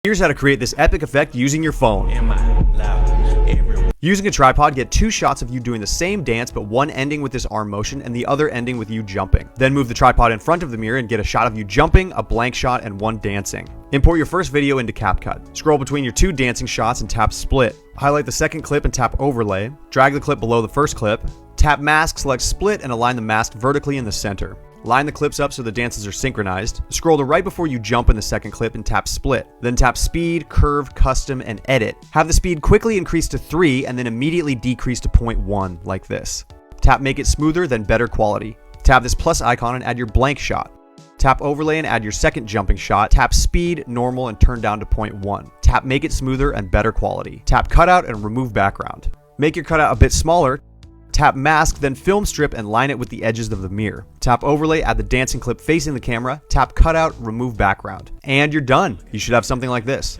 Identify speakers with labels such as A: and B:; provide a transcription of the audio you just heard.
A: Here's how to create this epic effect using your phone. Using a tripod, get 2 shots of you doing the same dance, but one ending with this arm motion and the other ending with you jumping. Then move the tripod in front of the mirror and get a shot of you jumping, a blank shot, and one dancing. Import your first video into CapCut. Scroll between your 2 dancing shots and tap split. Highlight the second clip and tap overlay. Drag the clip below the first clip. Tap mask, select split, and align the mask vertically in the center. Line the clips up so the dances are synchronized. Scroll to right before you jump in the second clip and tap split. Then tap speed, curve, custom, and edit. Have the speed quickly increase to 3 and then immediately decrease to 0.1 like this. Tap make it smoother, then better quality. Tap this plus icon and add your blank shot. Tap overlay and add your second jumping shot. Tap speed, normal, and turn down to 0.1. Tap make it smoother and better quality. Tap cutout and remove background. Make your cutout a bit smaller. Tap mask, then film strip and line it with the edges of the mirror. Tap overlay, add the dancing clip facing the camera. Tap cutout, remove background. And you're done. You should have something like this.